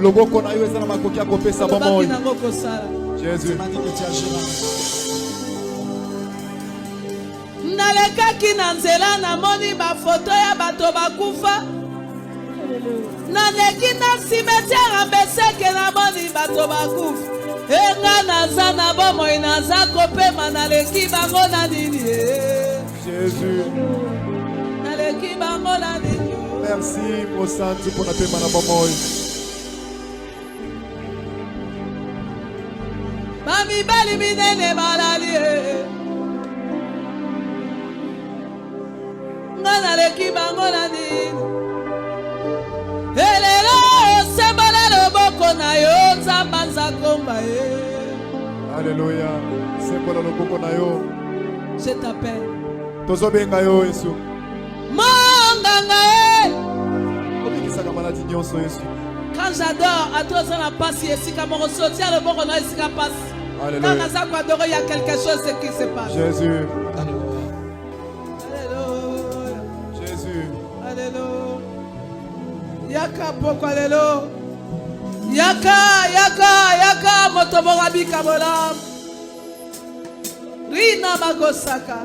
loboko na yo ezana makoki ya kopesa bomoi. Jésus. Nalekaki na nzela namoni bafoto ya bato bakufa. Naleki na cimetière Mbeseke namoni bato bakufa. Enga naza na bomoi naza kopema naleki bango na nini. Jésus. Naleki bango na nini. Merci pour santi pour na pema na bomoi. Mami bali minene malali. Ngana leki bango na nini. Elelo sembala loboko na yo nzamba nzakomba ye. Alléluia. Sembala loboko na yo. Je t'appelle. Tozo benga yo Yesu. Monganga e. Obikisa maladi nyonso Yesu. Quand j'adore, à toi ça n'a pas si ici comme on sortit le bon on a ici passe. Quand on a adoré il y a quelque chose qui se passe. Jésus. Alléluia. Jésus. Alléluia. Yaka poko alléluia. Yaka motoborabi kabolam. Rina magosaka.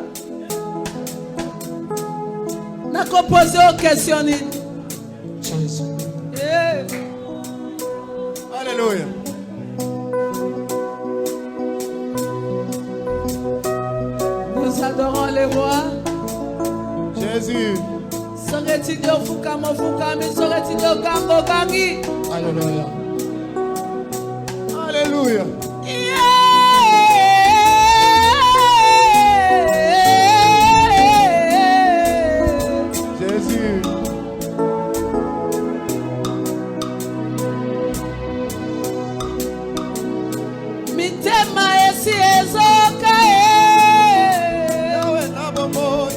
Na composé aux questions. Jésus. Alléluia. Nous adorons les rois. Jésus. Serait-il de Fukamo Fukami, serait-il de Gango Gangi. Alléluia. Alléluia. Jésus. Mitema esi ezoka Yawe na bomoi.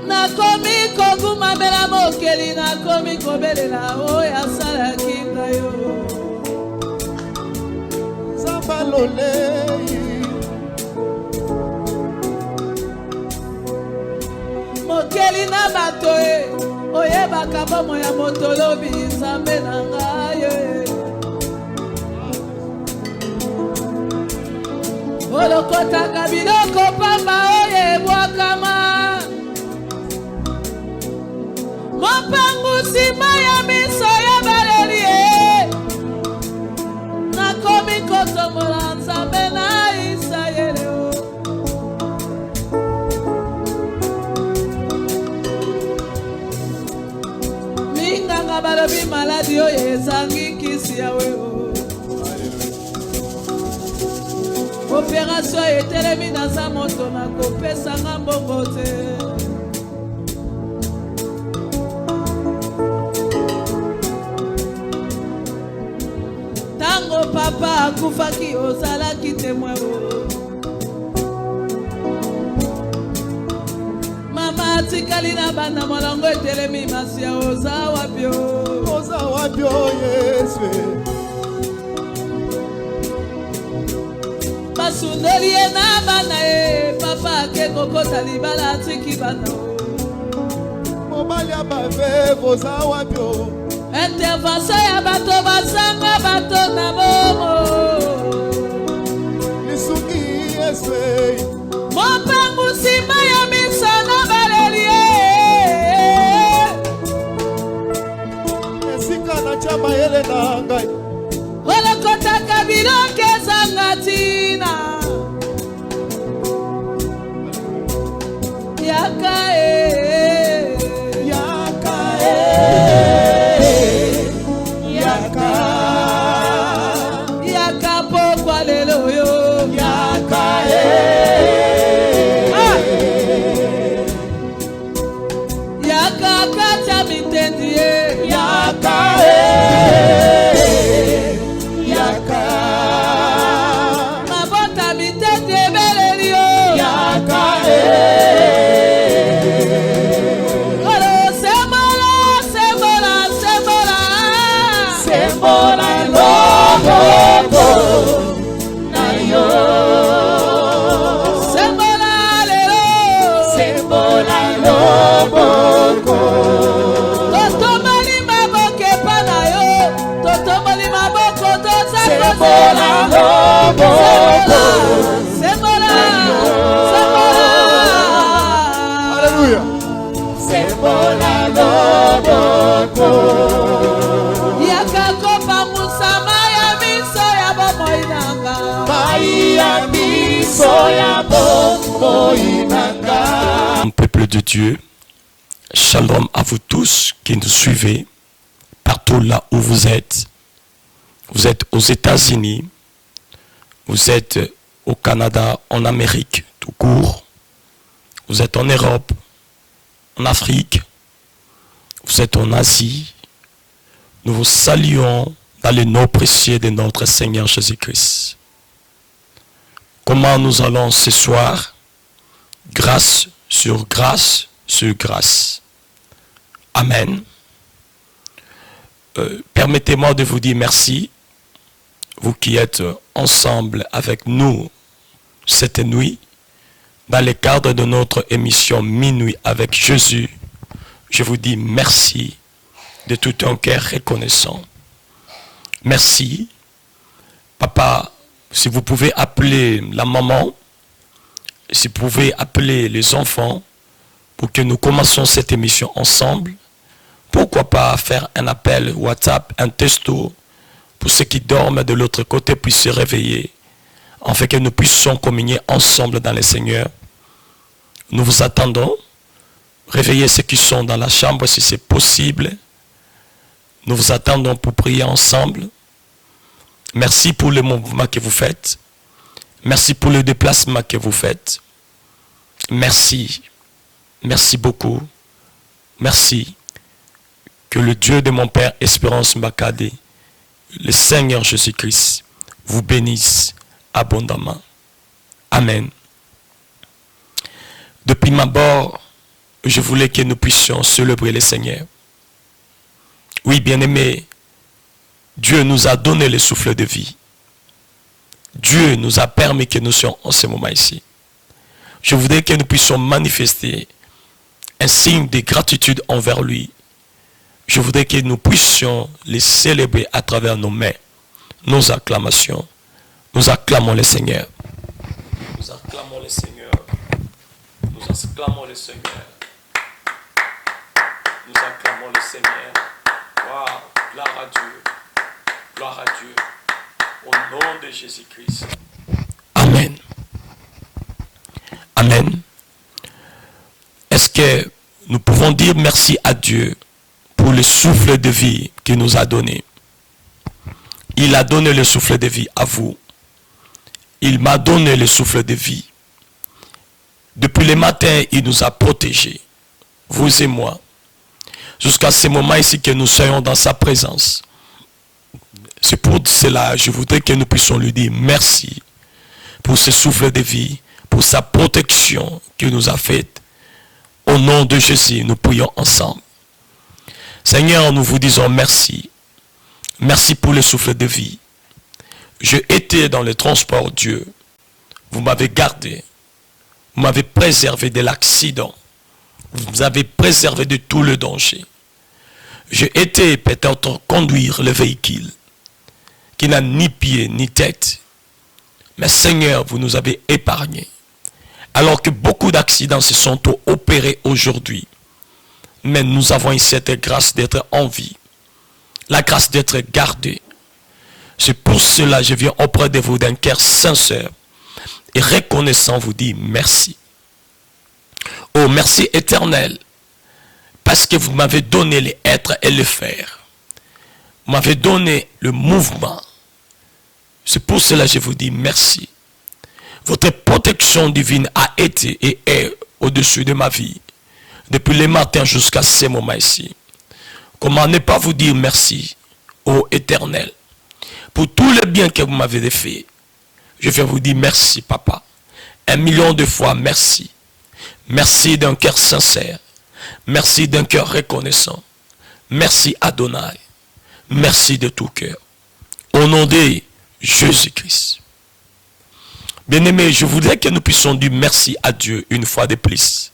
nakomi koguma bela mokeli nakomi kobelela oyo asalaki ngayo Zamba lolei. mokeli na bato oyebaka bomo ya moto lobi nzambe na ngai olokotaka biloko pamba oyo ebwakama mopangu nsima ya miso ya baleli nakomi kotombola nzambe na Isayele minganga balobi maladi oyo ezangi kisi yawe opération etelemi naza moto nakopesanga mbongo te tango papa akufaki ozalaki témoin mama atikali na bana molongo etelemi masia oza wapi Yesu. basundeli ye na bana papa ake kokota libala atiki bana Mobali ya bave boza wapi intervention ya bato bazanga bato na bomo lisuki Yesu. mopangu nsima ya miso na baleli esika na chama yele na ngai olokotaka biloko ezanga ntina yaka yaka pokwa lelo yo yaka kata mitendi mabota mitendi ebeleli yo Mon peuple de Dieu, shalom à vous tous qui nous suivez partout là où vous êtes. Vous êtes aux États-Unis, vous êtes au Canada, en Amérique tout court, vous êtes en Europe, en Afrique, vous êtes en Asie. Nous vous saluons dans le nom précieux de notre Seigneur Jésus-Christ. Comment nous allons ce soir? Grâce sur grâce sur grâce. Amen. Permettez-moi de vous dire merci, vous qui êtes ensemble avec nous cette nuit, dans le cadre de notre émission Minuit avec Jésus. Je vous dis merci de tout un cœur reconnaissant. Merci. Papa, si vous pouvez appeler la maman, si vous pouvez appeler les enfants pour que nous commencions cette émission ensemble, pourquoi pas faire un appel WhatsApp, un texto, pour ceux qui dorment de l'autre côté puissent se réveiller, afin que nous puissions communier ensemble dans le Seigneur. Nous vous attendons. Réveillez ceux qui sont dans la chambre si c'est possible. Nous vous attendons pour prier ensemble. Merci pour le mouvement que vous faites. Merci pour le déplacement que vous faites. Merci. Merci beaucoup. Merci. Que le Dieu de mon Père Espérance Mbakade, le Seigneur Jésus-Christ, vous bénisse abondamment. Amen. Depuis ma bord, je voulais que nous puissions célébrer le Seigneur. Oui, bien-aimés, Dieu nous a donné le souffle de vie. Dieu nous a permis que nous soyons en ce moment ici. Je voudrais que nous puissions manifester un signe de gratitude envers lui. Je voudrais que nous puissions les célébrer à travers nos mains, nos acclamations. Nous acclamons le Seigneur. Nous acclamons le Seigneur. Nous acclamons le Seigneur. Nous acclamons le Seigneur. Wow, gloire à Dieu. Gloire à Dieu. Au nom de Jésus-Christ. Amen. Amen. Est-ce que nous pouvons dire merci à Dieu pour le souffle de vie qu'il nous a donné? Il a donné le souffle de vie à vous. Il m'a donné le souffle de vie. Depuis le matin, il nous a protégés, vous et moi, jusqu'à ce moment ici que nous soyons dans sa présence. C'est pour cela que je voudrais que nous puissions lui dire merci pour ce souffle de vie, pour sa protection qu'il nous a faite. Au nom de Jésus, nous prions ensemble. Seigneur, nous vous disons merci. Merci pour le souffle de vie. Je étais dans le transport, Dieu. Vous m'avez gardé. Vous m'avez préservé de l'accident. Vous m'avez préservé de tout le danger. J'ai été peut-être conduire le véhicule qui n'a ni pied ni tête. Mais Seigneur, vous nous avez épargnés. Alors que beaucoup d'accidents se sont opérés aujourd'hui. Mais nous avons eu cette grâce d'être en vie. La grâce d'être gardés. C'est pour cela que je viens auprès de vous d'un cœur sincère et reconnaissant vous dire merci. Oh, merci éternel. Parce que vous m'avez donné les êtres et les faire. Vous m'avez donné le mouvement. C'est pour cela que je vous dis merci. Votre protection divine a été et est au-dessus de ma vie. Depuis le matin jusqu'à ce moment ici. Comment ne pas vous dire merci, ô éternel, pour tous les biens que vous m'avez fait. Je vais vous dire merci, papa. 1 million de fois merci. Merci d'un cœur sincère. Merci d'un cœur reconnaissant. Merci Adonai. Merci de tout cœur. Au nom de Jésus-Christ. Bien-aimés, je voudrais que nous puissions dire merci à Dieu une fois de plus.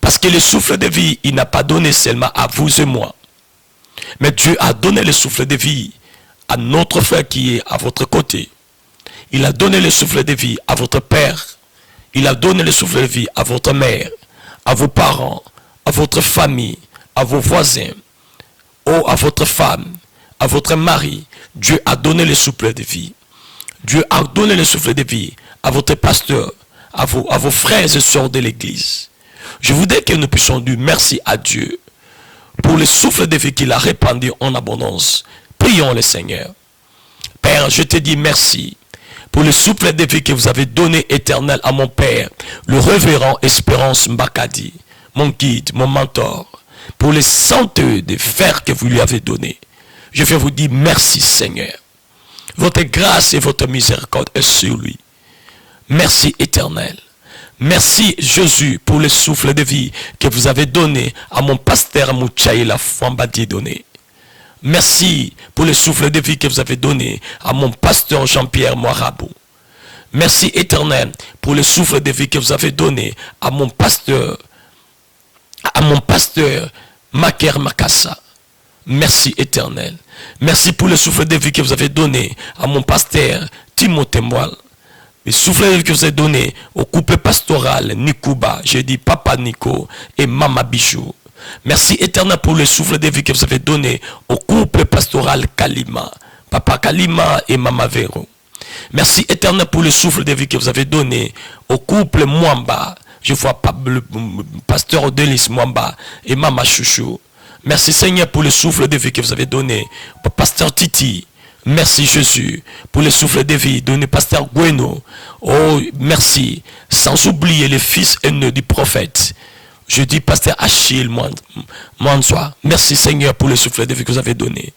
Parce que le souffle de vie, il n'a pas donné seulement à vous et moi. Mais Dieu a donné le souffle de vie à notre frère qui est à votre côté. Il a donné le souffle de vie à votre père. Il a donné le souffle de vie à votre mère, à vos parents, à votre famille, à vos voisins, à votre femme, à votre mari. Dieu a donné le souffle de vie. Dieu a donné le souffle de vie à votre pasteur, à vos frères et sœurs de l'église. Je voudrais que nous puissions dire merci à Dieu pour le souffle de vie qu'il a répandu en abondance. Prions le Seigneur. Père, je te dis merci pour le souffle de vie que vous avez donné éternel à mon Père, le révérend Espérance Mbakadi, mon guide, mon mentor, pour les centaines de fers que vous lui avez donnés. Je vais vous dire merci Seigneur. Votre grâce et votre miséricorde est sur lui. Merci éternel. Merci Jésus pour le souffle de vie que vous avez donné à mon pasteur Mouchaïla Fambadi donné. Merci pour le souffle de vie que vous avez donné à mon pasteur Jean-Pierre Moirabou. Merci éternel pour le souffle de vie que vous avez donné à mon pasteur Maker Makassa. Merci éternel. Merci pour le souffle de vie que vous avez donné à mon pasteur Timothée Moal. Le souffle de vie que vous avez donné au couple pastoral Nikouba, j'ai dit Papa Nico et Mama Bichou. Merci éternel pour le souffle de vie que vous avez donné au couple pastoral Kalima, Papa Kalima et Mama Vero. Merci éternel pour le souffle de vie que vous avez donné au couple Mwamba. Je vois le pasteur Odélis Mwamba et Mama Chouchou. Merci Seigneur pour le souffle de vie que vous avez donné au pasteur Titi. Merci Jésus pour le souffle de vie donné pasteur Gweno. Oh merci. Sans oublier les fils aînés du prophète. Je dis pasteur Achille Mansoa. Merci Seigneur pour le souffle de vie que vous avez donné.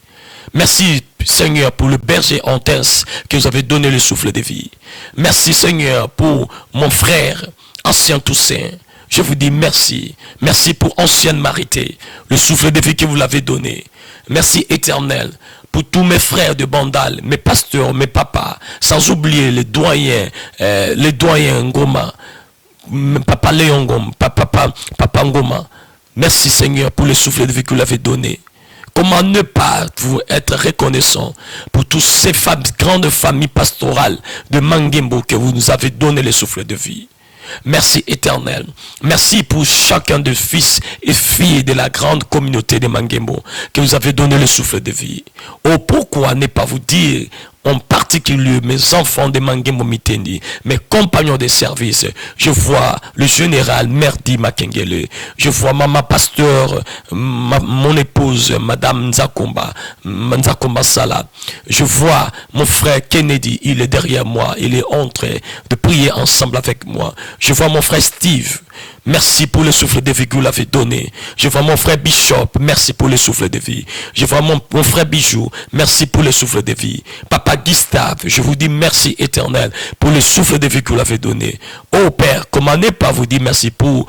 Merci Seigneur pour le berger Antens que vous avez donné le souffle de vie. Merci Seigneur pour mon frère Ancien Toussaint. Je vous dis merci. Merci pour Ancienne Marité, le souffle de vie que vous l'avez donné. Merci éternel pour tous mes frères de Bandal, mes pasteurs, mes papas, sans oublier les doyens Ngoma, Papa Léon Ngoma, Papa Ngoma. Merci Seigneur pour le souffle de vie que vous l'avez donné. Comment ne pas vous être reconnaissant pour toutes ces grandes familles pastorales de Mangembo que vous nous avez donné le souffle de vie. Merci éternel. Merci pour chacun des fils et filles de la grande communauté de Mangembo que vous avez donné le souffle de vie. Oh, pourquoi ne pas vous dire en particulier mes enfants de Mangembo Mitendi, mes compagnons de service. Je vois le général Merdi Makengele. Je vois maman pasteur, mon épouse, madame Nzakomba Sala. Je vois mon frère Kennedy, il est derrière moi. Il est en train de prier ensemble avec moi. Je vois mon frère Steve. Merci pour le souffle de vie que vous l'avez donné. Je vois mon frère Bishop. Merci pour le souffle de vie. Je vois mon frère Bijou. Merci pour le souffle de vie. Papa Gustave, je vous dis merci éternel pour le souffle de vie que vous l'avez donné. Oh Père, comment ne pas vous dire merci pour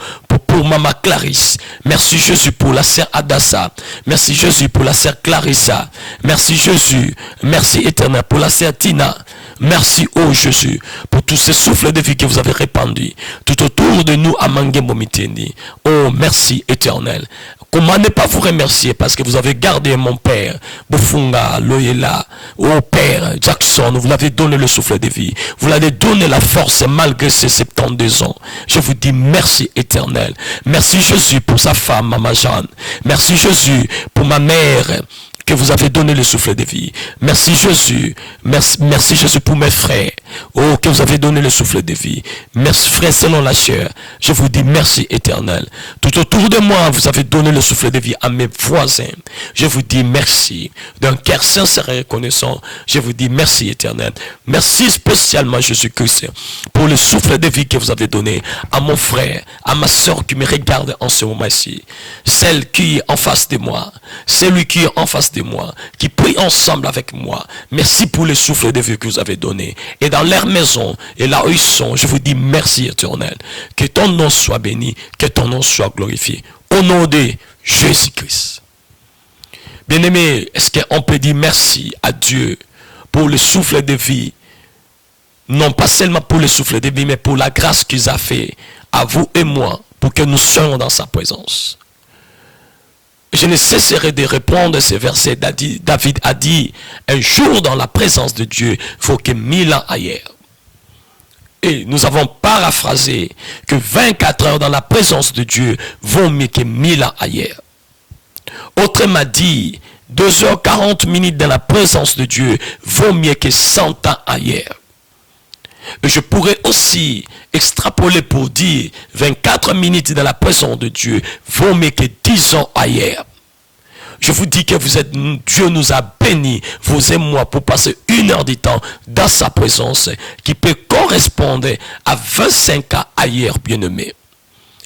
Maman Clarisse. Merci Jésus pour la sœur Adassa. Merci Jésus pour la sœur Clarissa. Merci Jésus. Merci éternel pour la sœur Tina. Merci oh Jésus pour tous ces souffles de vie que vous avez répandus tout autour de nous à Mangembo Mitendi. Oh merci éternel. Comment ne pas vous remercier parce que vous avez gardé mon père, Bofunga, Loyela, oh Père, Jackson, vous l'avez donné le souffle de vie. Vous l'avez donné la force malgré ses 72 ans. Je vous dis merci éternel. Merci Jésus pour sa femme, Maman Jeanne. Merci Jésus pour ma mère que vous avez donné le souffle de vie. Merci Jésus. Merci Jésus pour mes frères. Oh, que vous avez donné le souffle de vie. Merci frères selon la chair. Je vous dis merci éternel. Tout autour de moi, vous avez donné le souffle de vie à mes voisins. Je vous dis merci. D'un cœur sincère et reconnaissant, je vous dis merci éternel. Merci spécialement Jésus-Christ pour le souffle de vie que vous avez donné à mon frère, à ma soeur qui me regarde en ce moment-ci. Celle qui est en face de moi. Celui qui est en face de moi, qui prie ensemble avec moi. Merci pour le souffle de vie que vous avez donné. Et dans leur maison, et là où ils sont, je vous dis merci éternel. Que ton nom soit béni, que ton nom soit glorifié. Au nom de Jésus-Christ. Bien-aimé, est-ce qu'on peut dire merci à Dieu pour le souffle de vie? Non pas seulement pour le souffle de vie, mais pour la grâce qu'il a fait à vous et moi, pour que nous soyons dans sa présence. Je ne cesserai de répondre à ces versets. David a dit, un jour dans la présence de Dieu, il faut que 1000 ans ailleurs. Et nous avons paraphrasé que 24 heures dans la présence de Dieu vaut mieux que 1000 ans ailleurs. Autrement dit, 2h40 dans la présence de Dieu vaut mieux que 100 ans ailleurs. Et je pourrais aussi extrapoler pour dire 24 minutes dans la présence de Dieu vaut mieux que 10 ans ailleurs. Je vous dis que Dieu nous a bénis, vous et moi, pour passer 1 heure de temps dans sa présence qui peut correspondre à 25 ans ailleurs, bien-aimés.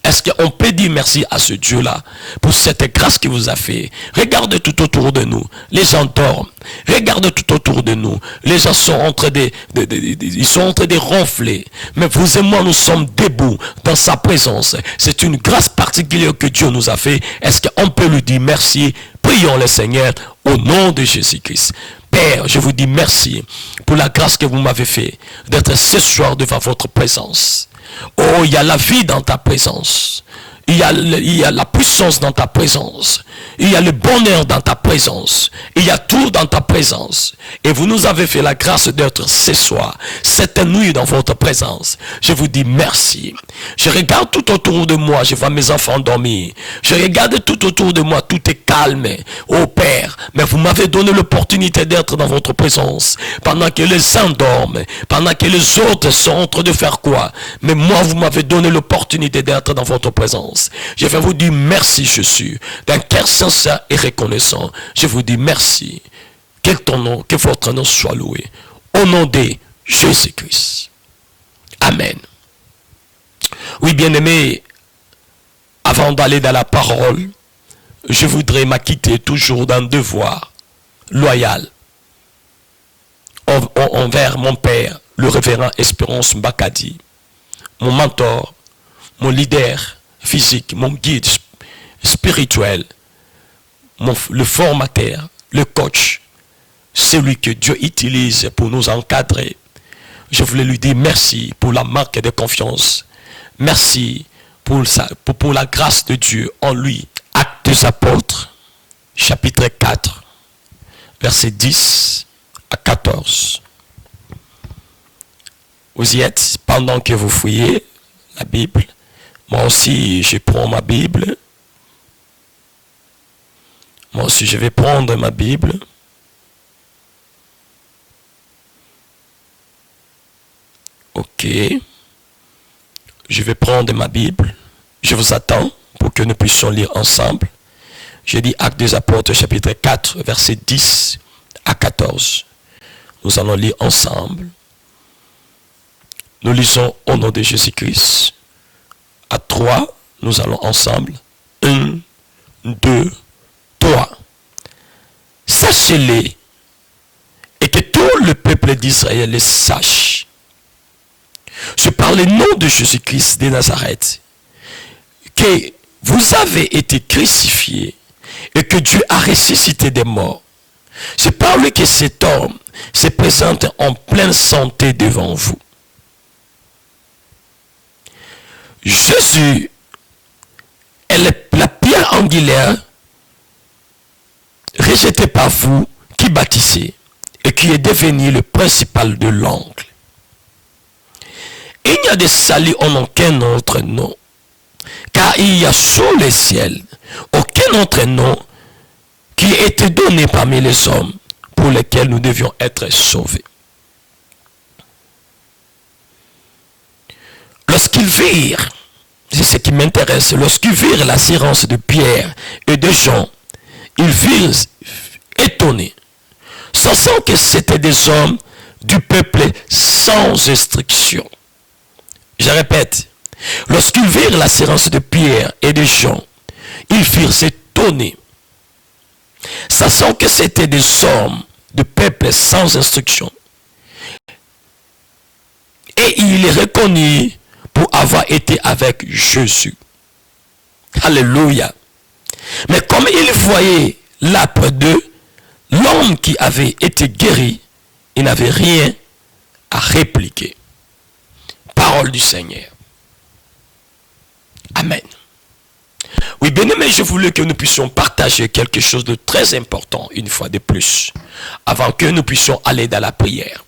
Est-ce qu'on peut dire merci à ce Dieu-là pour cette grâce qu'il vous a fait? Regardez tout autour de nous. Les gens dorment. Regardez tout autour de nous. Les gens sont en train de ronfler. Mais vous et moi, nous sommes debout dans sa présence. C'est une grâce particulière que Dieu nous a fait. Est-ce qu'on peut lui dire merci? Prions le Seigneur au nom de Jésus-Christ. Père, je vous dis merci pour la grâce que vous m'avez fait d'être ce soir devant votre présence. Oh, il y a la vie dans ta présence. Il y a la puissance dans ta présence. Il y a le bonheur dans ta présence. Il y a tout dans ta présence. Et vous nous avez fait la grâce d'être ce soir, cette nuit dans votre présence. Je vous dis merci. Je regarde tout autour de moi. Je vois mes enfants dormir. Je regarde tout autour de moi. Tout est calme. Oh Père, mais vous m'avez donné l'opportunité d'être dans votre présence. Pendant que les uns dorment. Pendant que les autres sont en train de faire quoi? Mais moi, vous m'avez donné l'opportunité d'être dans votre présence. Je vais vous dire merci Jésus, d'un cœur sincère et reconnaissant. Je vous dis merci. Que votre nom soit loué. Au nom de Jésus-Christ. Amen. Oui, bien-aimés, avant d'aller dans la parole, je voudrais m'acquitter toujours d'un devoir loyal envers mon père, le révérend Espérance Mbakadi, mon mentor, mon leader physique, mon guide spirituel, le formateur, le coach, celui que Dieu utilise pour nous encadrer. Je voulais lui dire merci pour la marque de confiance. Merci pour la grâce de Dieu en lui. Actes des Apôtres, chapitre 4, versets 10 à 14. Vous y êtes pendant que vous fouillez la Bible. Moi aussi, je prends ma Bible. Moi aussi, je vais prendre ma Bible. Ok. Je vais prendre ma Bible. Je vous attends pour que nous puissions lire ensemble. Je dis Actes des Apôtres, chapitre 4, versets 10 à 14. Nous allons lire ensemble. Nous lisons au nom de Jésus-Christ. À 3, nous allons ensemble. 1, 2, 3. Sachez-les et que tout le peuple d'Israël les sache. Je parle au nom de Jésus-Christ de Nazareth, que vous avez été crucifiés et que Dieu a ressuscité des morts. Je parle que cet homme se présente en pleine santé devant vous. Jésus est la pierre angulaire rejetée par vous qui bâtissez et qui est devenu le principal de l'angle. Il n'y a de salut en aucun autre nom, car il y a sous le ciel aucun autre nom qui a été donné parmi les hommes pour lesquels nous devions être sauvés. Lorsqu'ils virent, c'est ce qui m'intéresse, lorsqu'ils virent la silence de Pierre et de Jean, ils virent étonnés, sachant que c'était des hommes du peuple sans instruction. Je répète, lorsqu'ils virent la silence de Pierre et de Jean, ils firent s'étonner, sachant que c'était des hommes du peuple sans instruction. Et il les reconnut pour avoir été avec Jésus. Alléluia. Mais comme il voyait là près d'eux, l'homme qui avait été guéri, il n'avait rien à répliquer. Parole du Seigneur. Amen. Oui, bien aimé, je voulais que nous puissions partager quelque chose de très important, une fois de plus, avant que nous puissions aller dans la prière.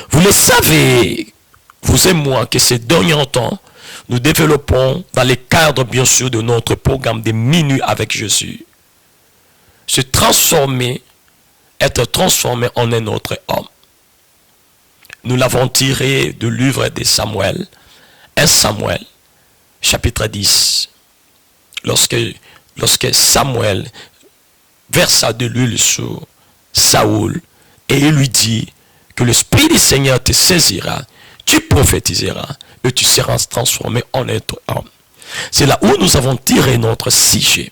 Vous le savez, vous et moi, que ces derniers temps, nous développons dans le cadre, bien sûr, de notre programme des minutes avec Jésus, se transformer, être transformé en un autre homme. Nous l'avons tiré du livre de Samuel, 1 Samuel, chapitre 10. Lorsque Samuel versa de l'huile sur Saoul et il lui dit que l'Esprit du Seigneur te saisira, tu prophétiseras et tu seras transformé en être homme. C'est là où nous avons tiré notre sujet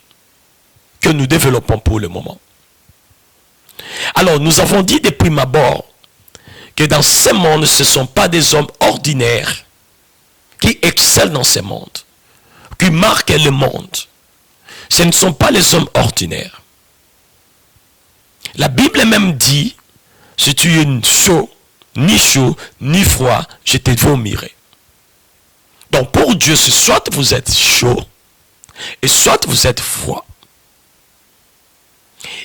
que nous développons pour le moment. Alors nous avons dit de prime abord que dans ce monde, ce ne sont pas des hommes ordinaires qui excellent dans ce monde, qui marquent le monde. Ce ne sont pas les hommes ordinaires. La Bible même dit, si tu es chaud, ni froid, je te vomirai. Donc pour Dieu, c'est soit vous êtes chaud, et soit vous êtes froid.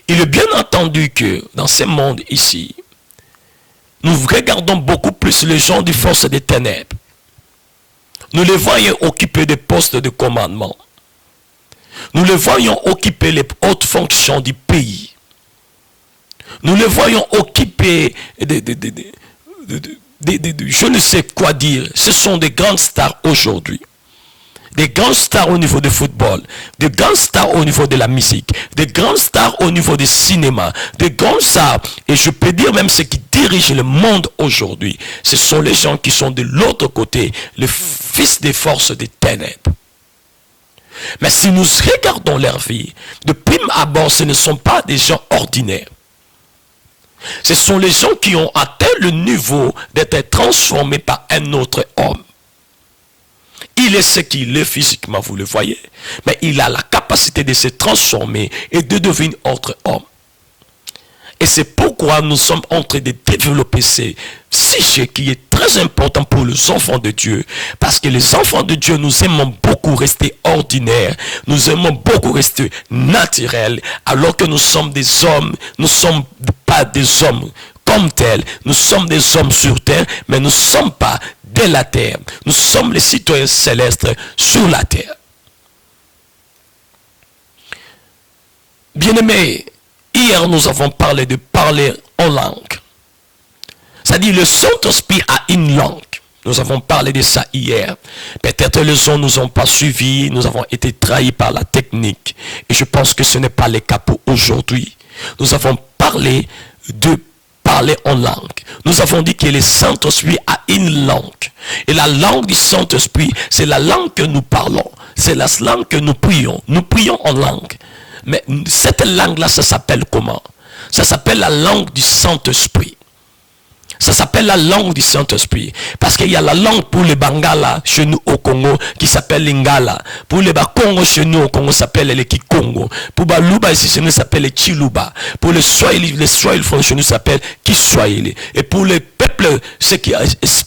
Il est bien entendu que dans ce monde ici, nous regardons beaucoup plus les gens des forces des ténèbres. Nous les voyons occuper des postes de commandement. Nous les voyons occuper les hautes fonctions du pays. Nous les voyons occuper je ne sais quoi dire. Ce sont des grandes stars aujourd'hui. Des grandes stars au niveau du football, des grandes stars au niveau de la musique, des grandes stars au niveau du cinéma, des grandes stars, et je peux dire même ceux qui dirigent le monde aujourd'hui, ce sont les gens qui sont de l'autre côté, les fils des forces des ténèbres. Mais si nous regardons leur vie, de prime abord, ce ne sont pas des gens ordinaires. Ce sont les gens qui ont atteint le niveau d'être transformés par un autre homme. Il est ce qu'il est physiquement, vous le voyez, mais il a la capacité de se transformer et de devenir autre homme. Et c'est pourquoi nous sommes en train de développer ce sujet qui est très important pour les enfants de Dieu. Parce que les enfants de Dieu, nous aimons beaucoup rester ordinaires. Nous aimons beaucoup rester naturels. Alors que nous sommes des hommes, nous ne sommes pas des hommes comme tels. Nous sommes des hommes sur terre, mais nous ne sommes pas de la terre. Nous sommes les citoyens célestes sur la terre. Bien-aimés, hier nous avons parlé de parler en langue. C'est-à-dire le Saint-Esprit a une langue. Nous avons parlé de ça hier. Peut-être les gens ne nous ont pas suivis. Nous avons été trahis par la technique. Et je pense que ce n'est pas le cas pour aujourd'hui. Nous avons parlé de parler en langue. Nous avons dit que le Saint-Esprit a une langue. Et la langue du Saint-Esprit, c'est la langue que nous parlons. C'est la langue que nous prions. Nous prions en langue. Mais cette langue-là, ça s'appelle comment? Ça s'appelle la langue du Saint-Esprit. Ça s'appelle la langue du Saint-Esprit. Parce qu'il y a la langue pour les Bangala chez nous au Congo qui s'appelle l'Ingala. Pour les Bakongo chez nous au Congo s'appelle le Kikongo. Pour Baluba ici chez nous s'appelle le Chiluba. Pour les Swahili chez nous s'appelle Kiswahili. Et pour les peuples, ceux qui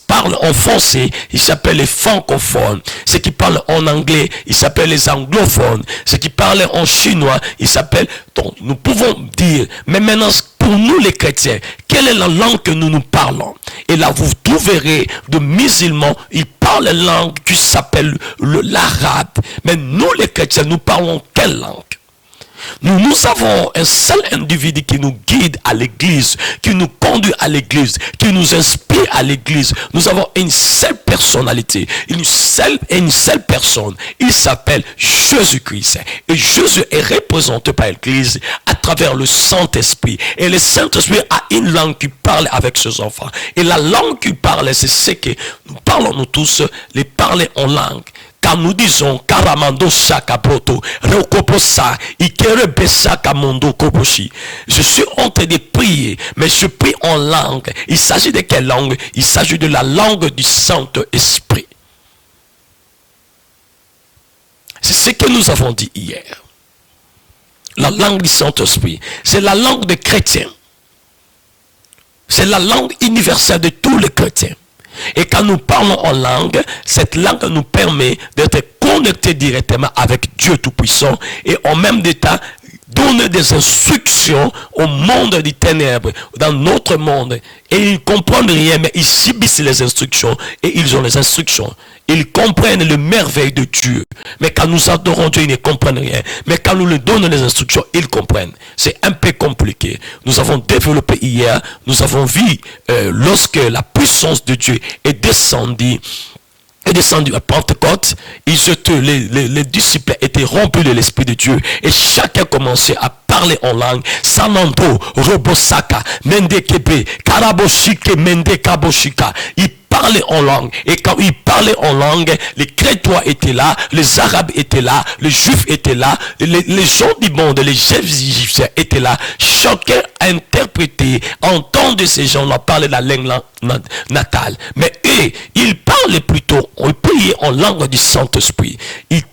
parlent en français, ils s'appellent les francophones. Ceux qui parlent en anglais, ils s'appellent les anglophones. Ceux qui parlent en chinois, ils s'appellent... Donc, nous pouvons dire, mais maintenant, pour nous les chrétiens, quelle est la langue que nous parlons? Et là, vous trouverez de musulmans, ils parlent la langue qui s'appelle l'arabe. Mais nous les chrétiens, nous parlons quelle langue? Nous avons un seul individu qui nous guide à l'église, qui nous conduit à l'église, qui nous inspire à l'église. Nous avons une seule personnalité, une seule personne. Il s'appelle Jésus-Christ. Et Jésus est représenté par l'église à travers le Saint-Esprit. Et le Saint-Esprit a une langue qui parle avec ses enfants. Et la langue qu'il parle, c'est ce que nous parlons nous tous, les parler en langue. Quand nous disons Karamando Shaka Broto, Reokoposa, Ikere Besaka Mondo Koboshi. Je suis en train de prier, mais je prie en langue. Il s'agit de quelle langue? Il s'agit de la langue du Saint-Esprit. C'est ce que nous avons dit hier. La langue du Saint-Esprit, c'est la langue des chrétiens. C'est la langue universelle de tous les chrétiens. Et quand nous parlons en langue, cette langue nous permet d'être connectés directement avec Dieu Tout-Puissant et en même temps donne des instructions au monde des ténèbres, dans notre monde, et ils ne comprennent rien, mais ils subissent les instructions, et ils ont les instructions. Ils comprennent le merveille de Dieu, mais quand nous adorons Dieu, ils ne comprennent rien. Mais quand nous leur donnons les instructions, ils comprennent. C'est un peu compliqué. Nous avons développé hier, nous avons vu lorsque la puissance de Dieu est descendu à Pentecôte, les disciples étaient remplis de l'Esprit de Dieu et chacun commençait à parler en langue. Sanando, Robosaka, Mendekebe, Karaboshike, Mendekaboshika. Ils parlaient en langue. Et quand ils parlaient en langue, les Crétois étaient là, les Arabes étaient là, les Juifs étaient là, les gens du monde, les Égyptiens étaient là. Chacun interprétait, entendait ces gens-là parler la langue natale. Mais eux, ils parlaient plutôt, on priait en langue du Saint-Esprit. Ils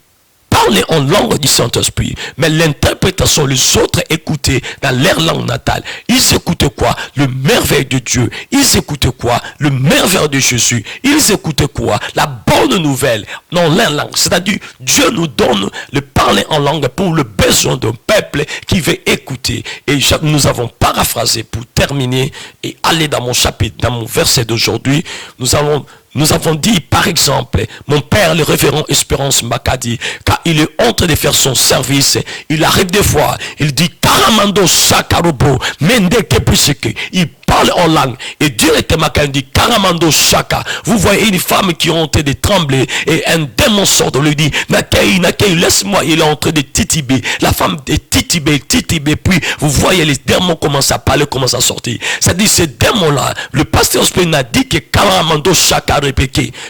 parlaient en langue du Saint-Esprit, mais l'interprétation, les autres écoutaient dans leur langue natale. Ils écoutaient quoi? Le merveille de Dieu. Ils écoutaient quoi? Le merveille de Jésus. Ils écoutaient quoi? La bonne nouvelle dans leur langue. C'est-à-dire, Dieu nous donne le parler en langue pour le besoin d'un peuple qui veut écouter. Et nous avons paraphrasé pour terminer et aller dans mon chapitre, dans mon verset d'aujourd'hui. Nous avons dit, par exemple, mon père, le révérend Espérance Makadi, quand il est en train de faire son service, il arrive des fois, il dit, Karamando Shakarobo, Mende Kepuseke, il parle en langue, et directement quand il dit, Karamando Shaka, vous voyez une femme qui est en train de trembler, et un démon sort de lui dit, Nakai, laisse-moi, il est en train de titiber, la femme est titibée, puis vous voyez les démons commencent à parler, commencent à sortir. C'est-à-dire, ces démons-là, le pasteur Spin a dit que Karamando Shaka,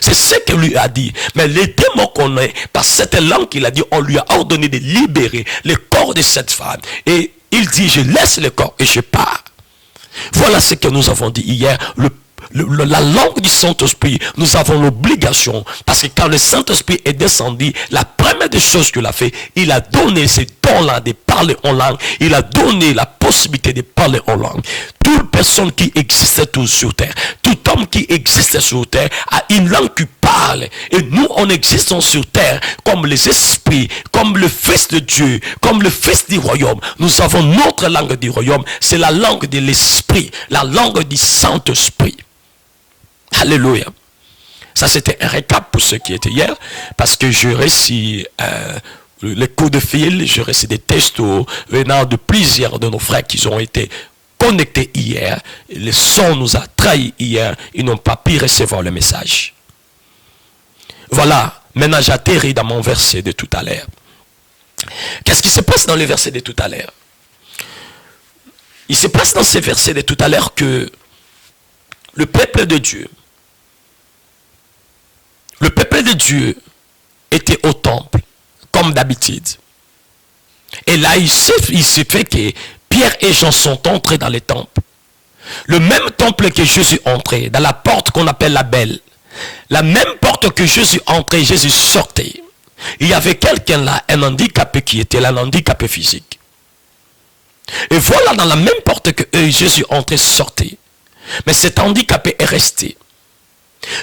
c'est ce que lui a dit. Mais les démons qu'on est, par cette langue qu'il a dit, on lui a ordonné de libérer le corps de cette femme. Et il dit, je laisse le corps et je pars. Voilà ce que nous avons dit hier. La langue du Saint-Esprit, nous avons l'obligation, parce que quand le Saint-Esprit est descendu, la première des choses qu'il a fait, il a donné ces dons-là de parler en langue, il a donné la possibilité de parler en langue. Toute personne qui existait sur terre, tout homme qui existait sur terre a une langue qui parle. Et nous, on existe sur terre comme les esprits, comme le Fils de Dieu, comme le Fils du royaume. Nous avons notre langue du royaume, c'est la langue de l'esprit, la langue du Saint-Esprit. Alléluia. Ça, c'était un récap pour ceux qui étaient hier, parce que je récite les coups de fil, je récite des textos venant de plusieurs de nos frères qui ont été connectés hier. Le son nous a trahis hier, ils n'ont pas pu recevoir le message. Voilà, maintenant j'atterris dans mon verset de tout à l'heure. Qu'est-ce qui se passe dans le verset de tout à l'heure? Il se passe dans ces versets de tout à l'heure que le peuple de Dieu était au temple, comme d'habitude. Et là, il se fait que Pierre et Jean sont entrés dans le temple. Le même temple que Jésus entrait, dans la porte qu'on appelle la Belle. La même porte que Jésus entrait, Jésus sortait. Il y avait quelqu'un là, un handicapé qui était là, un handicapé physique. Et voilà, dans la même porte que Jésus entrait, sortait. Mais cet handicapé est resté.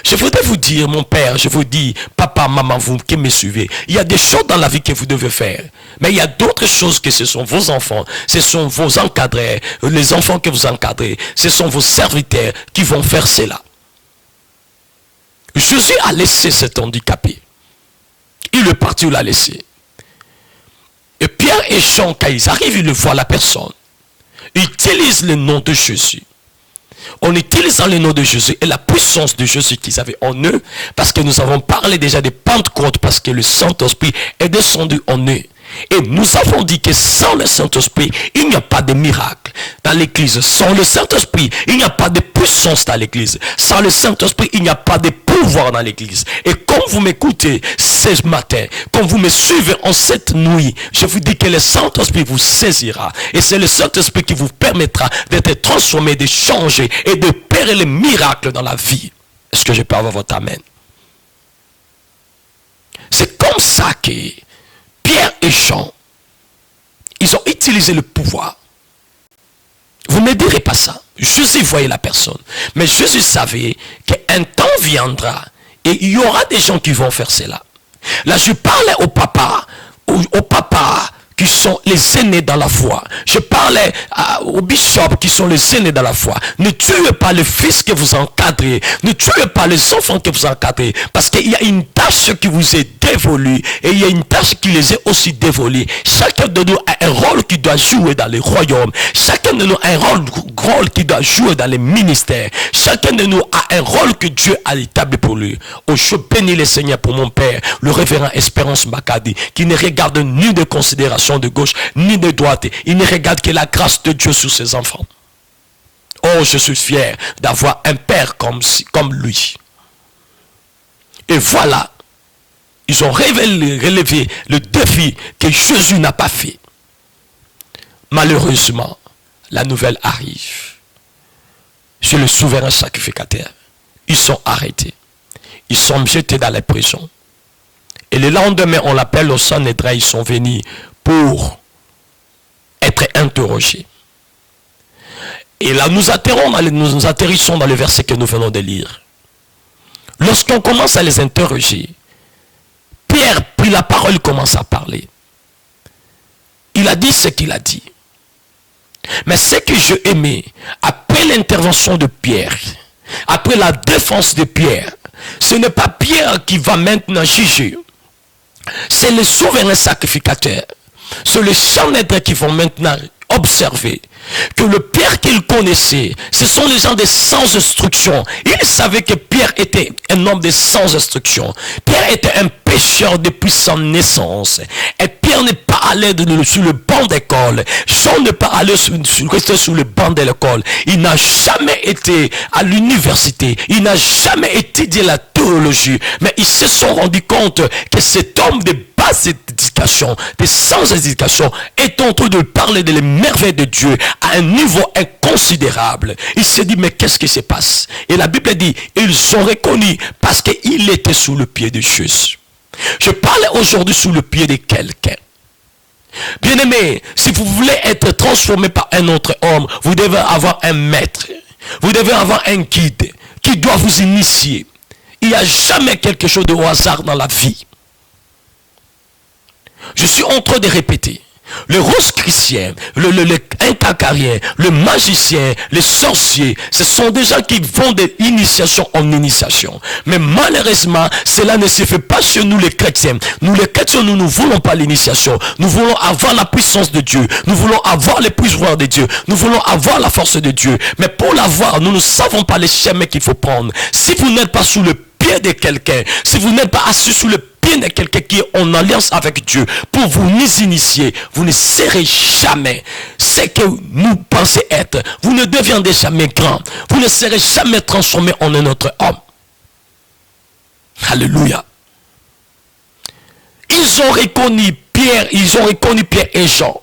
Je voudrais vous dire, mon père, je vous dis, papa, maman, vous qui me suivez, il y a des choses dans la vie que vous devez faire. Mais il y a d'autres choses que ce sont vos enfants, ce sont vos encadrés, les enfants que vous encadrez, ce sont vos serviteurs qui vont faire cela. Jésus a laissé cet handicapé. Il est parti, il l'a laissé. Et Pierre et Jean, quand ils arrivent, ils voient la personne. Ils utilisent le nom de Jésus. En utilisant le nom de Jésus et la puissance de Jésus qu'ils avaient en eux, parce que nous avons parlé déjà de Pentecôte, parce que le Saint-Esprit est descendu en eux. Et nous avons dit que sans le Saint-Esprit, il n'y a pas de miracle dans l'église. Sans le Saint-Esprit, il n'y a pas de puissance dans l'église. Sans le Saint-Esprit, il n'y a pas de pouvoir dans l'église. Et quand vous m'écoutez ce matin, quand vous me suivez en cette nuit, je vous dis que le Saint-Esprit vous saisira. Et c'est le Saint-Esprit qui vous permettra d'être transformé, de changer et de opérer les miracles dans la vie. Est-ce que je peux avoir votre amen? C'est comme ça que Pierre et Jean, ils ont utilisé le pouvoir. Vous ne me direz pas ça. Jésus voyait la personne. Mais Jésus savait qu'un temps viendra et il y aura des gens qui vont faire cela. Là, je parlais au papa qui sont les aînés dans la foi. Je parlais aux bishops qui sont les aînés dans la foi. Ne tuez pas le fils que vous encadrez. Ne tuez pas les enfants que vous encadrez. Parce qu'il y a une tâche qui vous est dévolue et il y a une tâche qui les est aussi dévolue. Chacun de nous a un rôle qui doit jouer dans les royaumes. Chacun de nous a un rôle qui doit jouer dans les ministères. Chacun de nous a un rôle que Dieu a établi pour lui. Oh, je bénis le Seigneur pour mon père, le révérend Espérance Makadi, qui ne regarde ni de considération de gauche, ni de droite. Il ne regarde que la grâce de Dieu sur ses enfants. Oh, je suis fier d'avoir un père comme lui. Et voilà, ils ont relevé le défi que Jésus n'a pas fait. Malheureusement, la nouvelle arrive. C'est le souverain sacrificateur. Ils sont arrêtés. Ils sont jetés dans les prisons. Et le lendemain, on l'appelle au Sanhédrin. Ils sont venus pour être interrogés. Et là, nous atterrissons dans le verset que nous venons de lire. Lorsqu'on commence à les interroger, Pierre prit la parole, commence à parler. Il a dit ce qu'il a dit. Mais ce que j'ai aimé, après l'intervention de Pierre, après la défense de Pierre, ce n'est pas Pierre qui va maintenant juger. C'est le souverain sacrificateur. C'est les Sanhédrins qui vont maintenant observer que le Pierre qu'il connaissait, ce sont les gens de sans instruction. Il savait que Pierre était un homme de sans instruction. Pierre était un pécheur depuis sa naissance. Et Pierre n'est pas allé sur le banc d'école. Jean n'est pas allé rester sur le banc de l'école. Il n'a jamais été à l'université. Il n'a jamais étudié la théologie. Mais ils se sont rendus compte que cet homme de basse éducation, de sans éducation, est en train de parler de les merveilles de Dieu à un niveau inconsidérable. Il s'est dit, mais qu'est-ce qui se passe? Et la Bible dit, ils ont reconnu parce qu'il était sous le pied de Jésus. Je parle aujourd'hui sous le pied de quelqu'un. Bien-aimé, si vous voulez être transformé par un autre homme, vous devez avoir un maître. Vous devez avoir un guide qui doit vous initier. Il n'y a jamais quelque chose de hasard dans la vie. Je suis en train de répéter. Le rose chrétien, le incacarien, le magicien, les sorciers, ce sont des gens qui vont d'initiation en initiation. Mais malheureusement, cela ne se fait pas chez nous les chrétiens. Nous les chrétiens, nous ne voulons pas l'initiation. Nous voulons avoir la puissance de Dieu. Nous voulons avoir les pouvoirs de Dieu. Nous voulons avoir la force de Dieu. Mais pour l'avoir, nous ne savons pas les chemins qu'il faut prendre. Si vous n'êtes pas sous le pied de quelqu'un, si vous n'êtes pas assis sous le pied de quelqu'un qui est en alliance avec Dieu, pour vous initier, vous ne serez jamais ce que nous pensez être. Vous ne deviendrez jamais grand. Vous ne serez jamais transformé en un autre homme. Alléluia. Ils ont reconnu Pierre et Jean.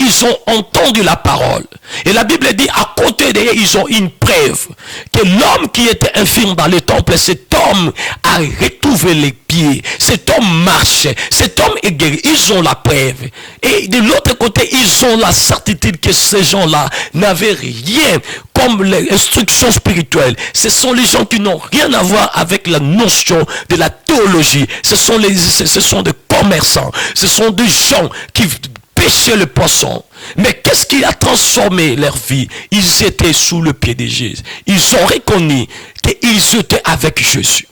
Ils ont entendu la parole. Et la Bible dit, à côté d'eux, ils ont une preuve que l'homme qui était infirme dans le temple, cet homme a retrouvé les pieds. Cet homme marche. Cet homme est guéri. Ils ont la preuve. Et de l'autre côté, ils ont la certitude que ces gens-là n'avaient rien comme l'instruction spirituelle. Ce sont les gens qui n'ont rien à voir avec la notion de la théologie. Ce sont des commerçants. Ce sont des gens qui pêcher le poisson. Mais qu'est-ce qui a transformé leur vie? Ils étaient sous le pied de Jésus. Ils ont reconnu qu'ils étaient avec Jésus.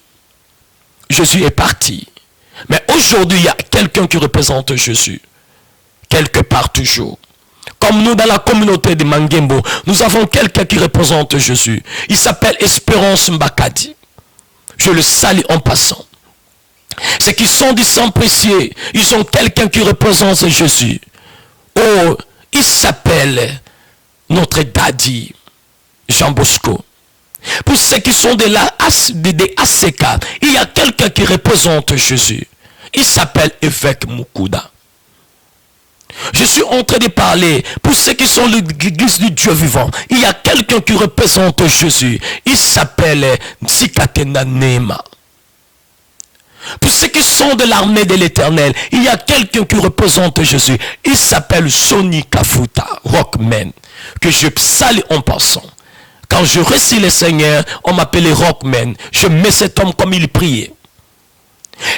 Jésus est parti. Mais aujourd'hui, il y a quelqu'un qui représente Jésus. Quelque part toujours. Comme nous, dans la communauté de Mangembo, nous avons quelqu'un qui représente Jésus. Il s'appelle Espérance Makadi. Je le salue en passant. Ceux qui sont du sang précieux, ils ont quelqu'un qui représente Jésus. Oh, il s'appelle notre daddy, Jean Bosco. Pour ceux qui sont des ACK, il y a quelqu'un qui représente Jésus. Il s'appelle évêque Mukuda. Je suis en train de parler pour ceux qui sont l'église du Dieu vivant. Il y a quelqu'un qui représente Jésus. Il s'appelle Zikatena Nema. Pour ceux qui sont de l'armée de l'Éternel, il y a quelqu'un qui représente Jésus. Il s'appelle Sonny Kafuta, Rockman, que je salue en passant. Quand je reçus le Seigneur, on m'appelait Rockman. Je mets cet homme comme il priait.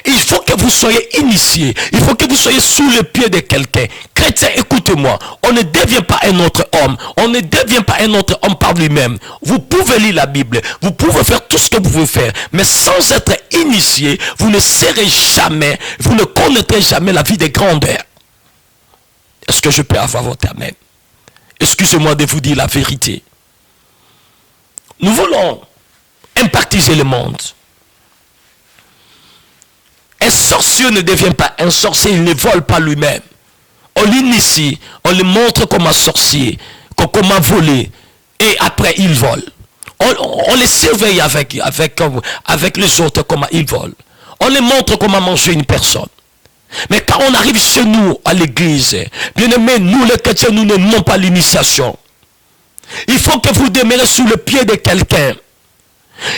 Il faut que vous soyez initié. Il faut que vous soyez sous le pied de quelqu'un. Chrétien, écoutez-moi. On ne devient pas un autre homme. On ne devient pas un autre homme par lui-même. Vous pouvez lire la Bible. Vous pouvez faire tout ce que vous pouvez faire. Mais sans être initié, vous ne serez jamais, vous ne connaîtrez jamais la vie des grandeurs. Est-ce que je peux avoir votre amen? Excusez-moi de vous dire la vérité. Nous voulons impactiser le monde. Un sorcier ne devient pas un sorcier, il ne vole pas lui-même. On l'initie, on lui montre comment sorcier, comment voler, et après il vole. On les surveille avec les autres comment ils volent. On les montre comment manger une personne. Mais quand on arrive chez nous, à l'église, bien aimé, nous les chrétiens, nous n'aimons pas l'initiation. Il faut que vous demeurez sous le pied de quelqu'un.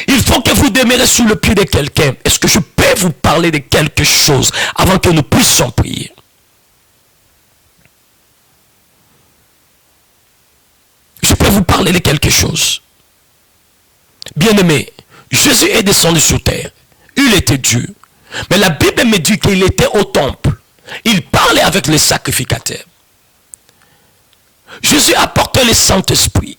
Il faut que vous demeurez sous le pied de quelqu'un. Est-ce que je peux vous parler de quelque chose avant que nous puissions prier? Je peux vous parler de quelque chose. Bien-aimé, Jésus est descendu sur terre. Il était Dieu. Mais la Bible me dit qu'il était au temple. Il parlait avec les sacrificateurs. Jésus apportait le Saint-Esprit.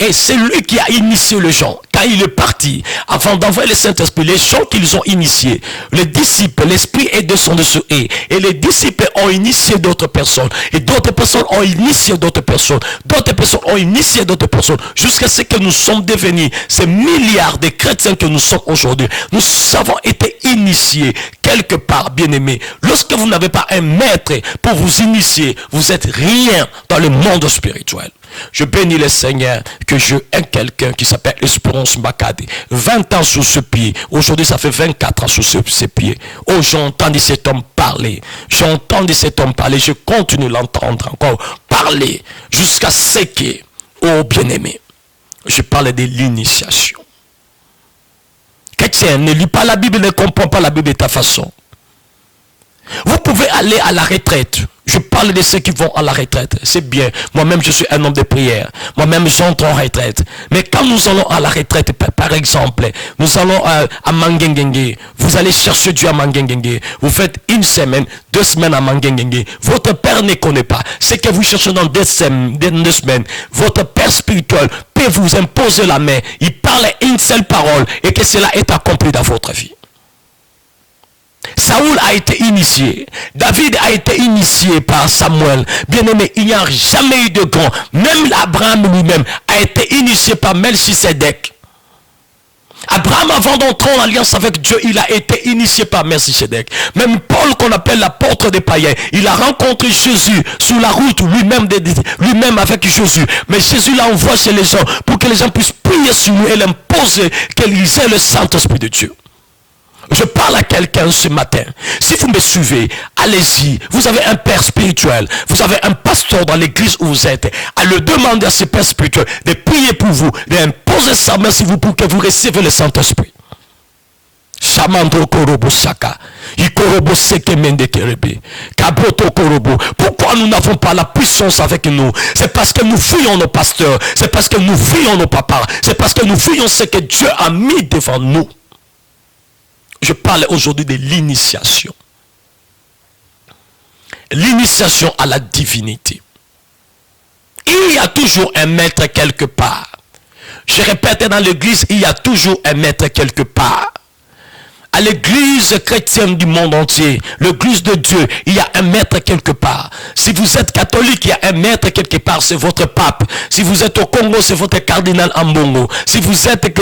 Et c'est lui qui a initié les gens. Quand il est parti, avant d'envoyer le Saint-Esprit, les gens qu'ils ont initiés, les disciples, l'Esprit est descendu sur eux. Et les disciples ont initié d'autres personnes. Et d'autres personnes ont initié d'autres personnes. D'autres personnes ont initié d'autres personnes. Jusqu'à ce que nous sommes devenus ces milliards de chrétiens que nous sommes aujourd'hui. Nous avons été initiés quelque part, bien-aimés. Lorsque vous n'avez pas un maître pour vous initier, vous êtes rien dans le monde spirituel. Je bénis le Seigneur que je ai quelqu'un qui s'appelle Espérance Mbakadi. 20 ans sur ce pied. Aujourd'hui, ça fait 24 ans sur ce pied. Oh, j'ai entendu cet homme parler. J'ai entendu cet homme parler. Je continue l'entendre encore parler jusqu'à ce que, oh bien-aimé, je parle de l'initiation. Chrétien, ne lis pas la Bible, ne comprends pas la Bible de ta façon. Vous pouvez aller à la retraite. Je parle de ceux qui vont à la retraite. C'est bien. Moi-même, je suis un homme de prière. Moi-même, j'entre en retraite. Mais quand nous allons à la retraite, par exemple, nous allons à Mangengengue. Vous allez chercher Dieu à Mangengengue. Vous faites 1 semaine, 2 semaines à Mangengengue. Votre Père ne connaît pas. Ce que vous cherchez dans 2 semaines, votre Père spirituel peut vous imposer la main. Il parle une seule parole et que cela est accompli dans votre vie. Saoul a été initié. David a été initié par Samuel. Bien-aimé, il n'y a jamais eu de grand. Même Abraham lui-même a été initié par Melchisedec. Abraham, avant d'entrer en alliance avec Dieu, il a été initié par Melchisedec. Même Paul, qu'on appelle l'apôtre des païens, il a rencontré Jésus sur la route, lui-même avec Jésus. Mais Jésus l'a envoyé chez les gens pour que les gens puissent prier sur lui et l'imposer qu'ils aient le Saint-Esprit de Dieu. Je parle à quelqu'un ce matin. Si vous me suivez, allez-y. Vous avez un père spirituel. Vous avez un pasteur dans l'église où vous êtes. À le demander à ce père spirituel de prier pour vous, d'imposer sa main sur vous pour que vous receviez le Saint-Esprit. Pourquoi nous n'avons pas la puissance avec nous? C'est parce que nous fuyons nos pasteurs. C'est parce que nous fuyons nos papas. C'est parce que nous fuyons ce que Dieu a mis devant nous. Je parle aujourd'hui de l'initiation. L'initiation à la divinité. Il y a toujours un maître quelque part. Je répète, dans l'église, il y a toujours un maître quelque part. À l'église chrétienne du monde entier, l'église de Dieu, il y a un maître quelque part. Si vous êtes catholique, il y a un maître quelque part, c'est votre pape. Si vous êtes au Congo, c'est votre cardinal Ambongo. Si vous êtes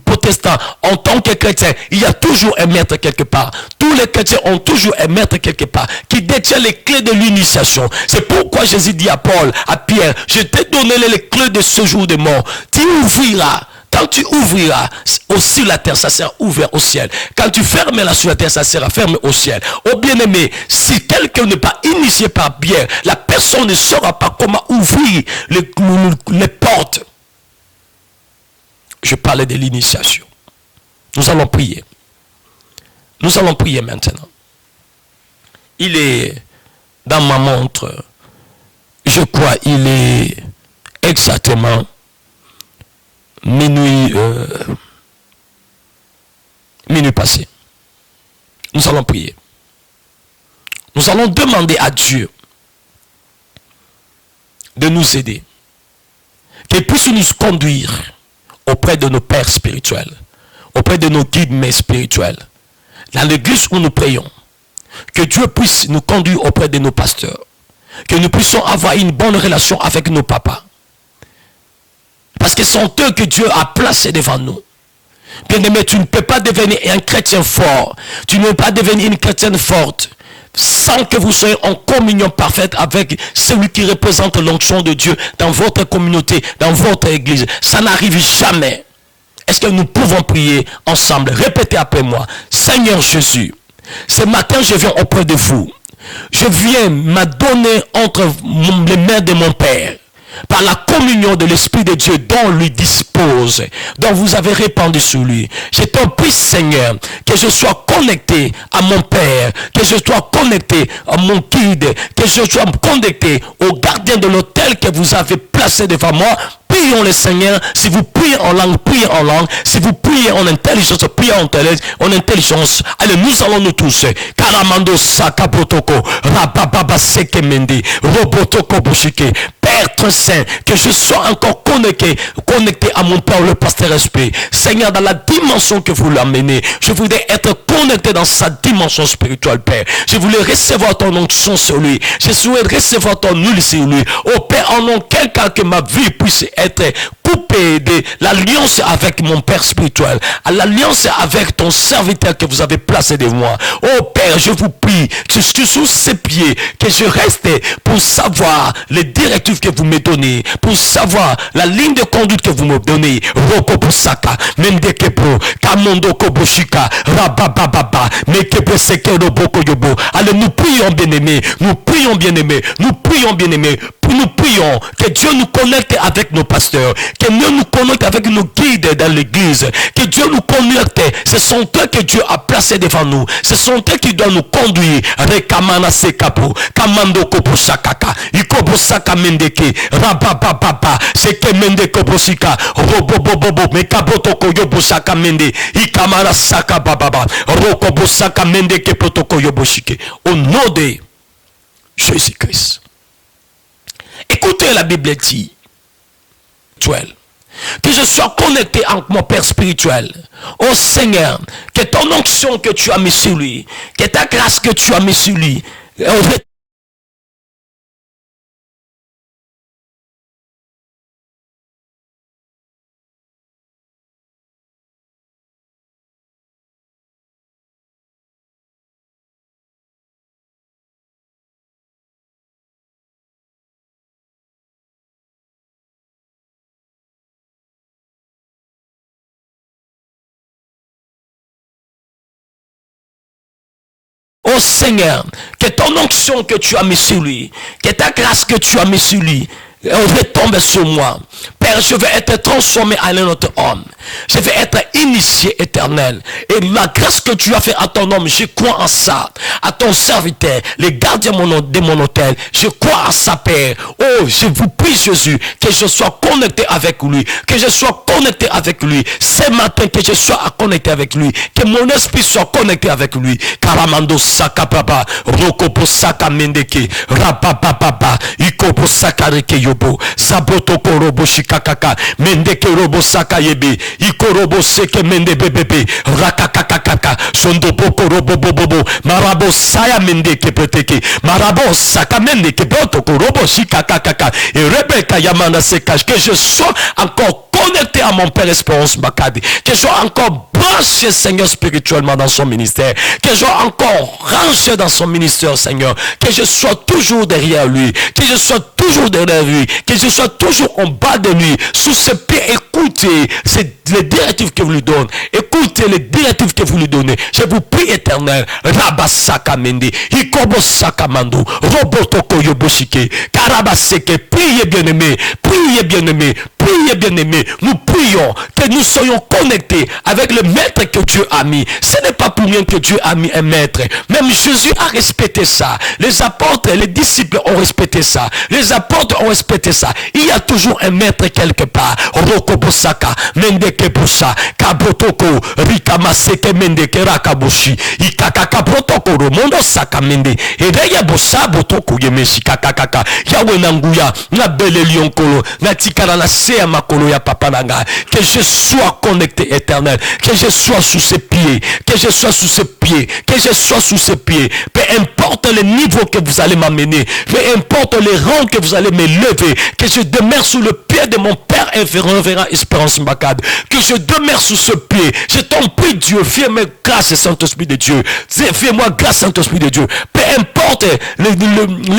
protestant, en tant que chrétien, il y a toujours un maître quelque part. Tous les chrétiens ont toujours un maître quelque part qui détient les clés de l'initiation. C'est pourquoi Jésus dit à Paul, à Pierre, je t'ai donné les clés de ce jour de mort. Tu ouvriras. Quand tu ouvriras aussi la terre, ça sera ouvert au ciel. Quand tu fermeras sur la terre, ça sera fermé au ciel. Oh bien-aimé, si quelqu'un n'est pas initié par Pierre, la personne ne saura pas comment ouvrir les portes. Je parlais de l'initiation. Nous allons prier. Nous allons prier maintenant. Il est dans ma montre. Je crois il est exactement minuit passé. Nous allons prier. Nous allons demander à Dieu de nous aider. Qu'il puisse nous conduire auprès de nos pères spirituels, auprès de nos guides spirituels, dans l'église où nous prions. Que Dieu puisse nous conduire auprès de nos pasteurs. Que nous puissions avoir une bonne relation avec nos papas. Parce que c'est eux que Dieu a placés devant nous. Bien-aimé, tu ne peux pas devenir un chrétien fort. Tu ne peux pas devenir une chrétienne forte sans que vous soyez en communion parfaite avec celui qui représente l'onction de Dieu dans votre communauté, dans votre église. Ça n'arrive jamais. Est-ce que nous pouvons prier ensemble? Répétez après moi. Seigneur Jésus, ce matin je viens auprès de vous. Je viens m'adonner entre les mains de mon Père. Par la communion de l'Esprit de Dieu dont lui dispose, dont vous avez répandu sur lui. Je t'en prie, Seigneur, que je sois connecté à mon Père, que je sois connecté à mon guide, que je sois connecté au gardien de l'autel que vous avez placé devant moi. Prions le Seigneur. Si vous priez en langue, priez en langue. Si vous priez en intelligence, priez en intelligence. Allez, nous allons nous tous. Karamando sakapotoko, rabababa sekemende, robotoko bushike. Père très saint, que je sois encore connecté à mon Père, le pasteur esprit. Seigneur, dans la dimension que vous l'amenez, je voudrais être connecté dans sa dimension spirituelle, Père. Je voulais recevoir ton onction sur lui. Je souhaite recevoir ton huile sur lui. Oh Père, en nom quelqu'un que ma vie puisse être coupée de l'alliance avec mon Père spirituel, à l'alliance avec ton serviteur que vous avez placé devant moi. Oh Père, je vous prie, je suis sous ses pieds, que je reste pour savoir les directives que vous me donnez, pour savoir la ligne de conduite que vous me donnez. Roko Saka, Mendekepo, Kamondo Koboshika, Rabababa, Mekebe Sekero Boko Yobo. Allez, nous prions bien-aimés, nous prions bien-aimés, nous prions bien-aimés, nous prions que Dieu nous connecte avec nos pasteurs, que Dieu nous connecte avec nos guides dans l'église, que Dieu nous connecte. Ce sont eux que Dieu a placés devant nous, ce sont eux qui doivent nous conduire. Rekamana Sekapo, Kamando Kopo Sakaka, Ikobo Saka Mendeke, Rabababa, Seke Mende Kobosika, Robobobobo, Mekabotoko Yobo Saka Mende, Ikamara Saka Bababa, Rokobo Saka Mendeke Potoko Yoboshike. Au nom de Jésus-Christ. Écoutez, la Bible dit que je sois connecté avec mon Père spirituel. Oh Seigneur, que ton onction que tu as mis sur lui, que ta grâce que tu as mis sur lui, oh Seigneur, que ton onction que tu as mis sur lui, que ta grâce que tu as mis sur lui, retombe sur moi. Père, je vais être transformé en un autre homme. Je vais être initié éternel. Et la grâce que tu as fait à ton homme, je crois en ça. À ton serviteur, les gardiens de mon hôtel, je crois en ça, Père. Oh, je vous prie, Jésus, que je sois connecté avec lui. Que je sois connecté avec lui. Ce matin, que je sois connecté avec lui. Que mon esprit soit connecté avec lui. Karamando Saka Baba, Rokopo Saka Mendeke, Rapapapa, Ikopo Saka Reke Yobo, Sabotoko Robo Shikakaka, Mendeke Robo Saka Yebe, Ikorobo Seke Mende Bebebe, Rakakakaka, Sondopoko Robo Bobo, Marabo Saya Mendeke Peteke, Marabo Saka Mendeke Botoko Robo Shikakaka, et Rebecca Yamana Sekash, que je sois encore connecté à mon Père Espérance Bakadi, que je sois encore branché, Seigneur, spirituellement dans son ministère, que je sois encore rangé dans son ministère, Seigneur, que je sois toujours derrière lui, que je sois toujours derrière lui, que je sois toujours en bas de lui, sous ses pieds. Écoutez les directives que vous lui donnez, écoutez les directives que vous lui donnez. Je vous prie, éternel, Rabasaka Mende, Ikobo Sakamando, Robotoko Yoboshike, Karabaseke, priez bien-aimé, priez bien-aimé, priez bien-aimé. Nous prions que nous soyons connectés avec le maître que Dieu a mis. Ce n'est pas pour rien que Dieu a mis un maître. Même Jésus a respecté ça. Les apôtres, les disciples ont respecté ça. Les apôtres ont respecté ça. Il y a toujours un maître quelque part. Rokobosaka, Mendeke Bosa, Kabrotoko, Rikamaseke Mendeke Rakaboshi, Ikakaka Brotoko, Mondo Saka Mende, Ereya Bosa Botoko Yemeshi Kakaka, Yawe Nanguya, na belle lion kolo, na tikara na sea makolo ya papa nanga. Que je sois connecté éternel, que je sois sous ses pieds, que je sois sous ses pieds, que je sois sous ses pieds. Peu importe le niveau que vous allez m'amener, peu importe les rangs que vous allez me lever, que je demeure sous le pied de mon Père révérend Espérance Mbakad, que je demeure sous ce pied. Je t'en prie Dieu, fais-moi grâce Saint-Esprit de Dieu, fais-moi grâce Saint-Esprit de Dieu. Peu importe le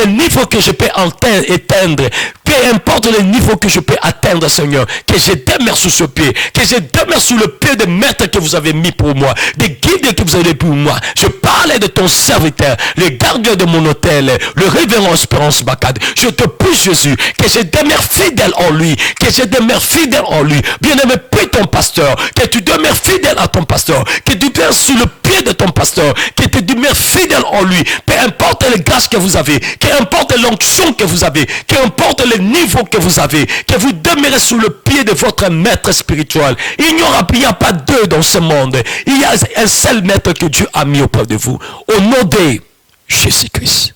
niveau que je peux atteindre, peu importe le niveau que je peux atteindre, Seigneur, que je demeure sous ce pied, que je demeure sous le pied de maître que vous avez mis pour moi, des guides que vous avez pour moi. Je parlais de ton serviteur, le gardien de mon hôtel, le révérend Espérance Mbakad. Je te prie Jésus, que je demeure fidèle en lui, que je demeure fidèle en lui. Bien-aimé, prie ton pasteur, que tu demeures fidèle à ton pasteur, que tu demeures sous le pied de ton pasteur, que tu demeures fidèle en lui. Peu importe les grâces que vous avez, qu'importe l'onction que vous avez, qu'importe le niveau que vous avez, que vous demeurez sous le pied de votre maître spirituel. Il n'y a pas deux dans ce monde. Il y a un seul maître que Dieu a mis auprès de vous. Au nom de Jésus-Christ.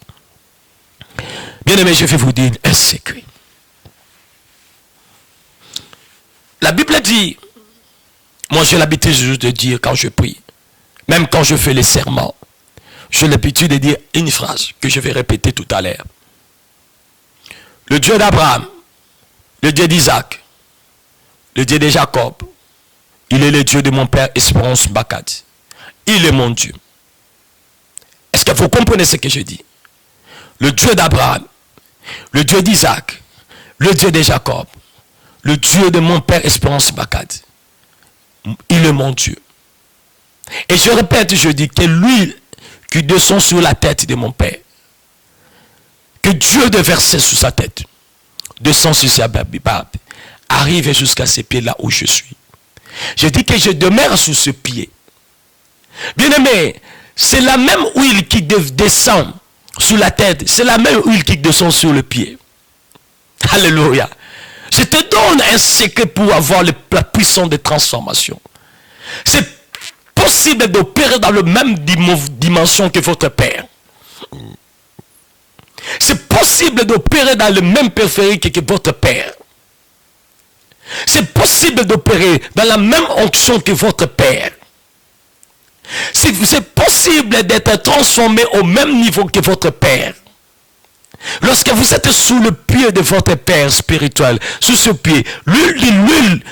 Bien-aimé, je vais vous dire un secret. La Bible dit, moi j'ai l'habitude juste de dire quand je prie, même quand je fais les serments, j'ai l'habitude de dire une phrase que je vais répéter tout à l'heure. Le Dieu d'Abraham, le Dieu d'Isaac, le Dieu de Jacob, il est le Dieu de mon Père Espérance Mbakad. Il est mon Dieu. Est-ce que vous comprenez ce que je dis? Le Dieu d'Abraham, le Dieu d'Isaac, le Dieu de Jacob, le Dieu de mon Père Espérance Mbakad, il est mon Dieu. Et je répète, je dis que l'huile qui descend sur la tête de mon Père, que Dieu de verser sous sa tête, descend sur sa barbe, arrive jusqu'à ces pieds là où je suis. Je dis que je demeure sous ce pied. Bien aimé, c'est la même huile qui descend sur la tête, c'est la même huile qui descend sur le pied. Alléluia. Je te donne un secret pour avoir la puissance de transformation. C'est possible d'opérer dans la même dimension que votre Père. C'est possible d'opérer dans le même périphérique que votre Père. C'est possible d'opérer dans la même onction que votre Père. C'est possible d'être transformé au même niveau que votre Père. Lorsque vous êtes sous le pied de votre Père spirituel, sous ce pied, l'huile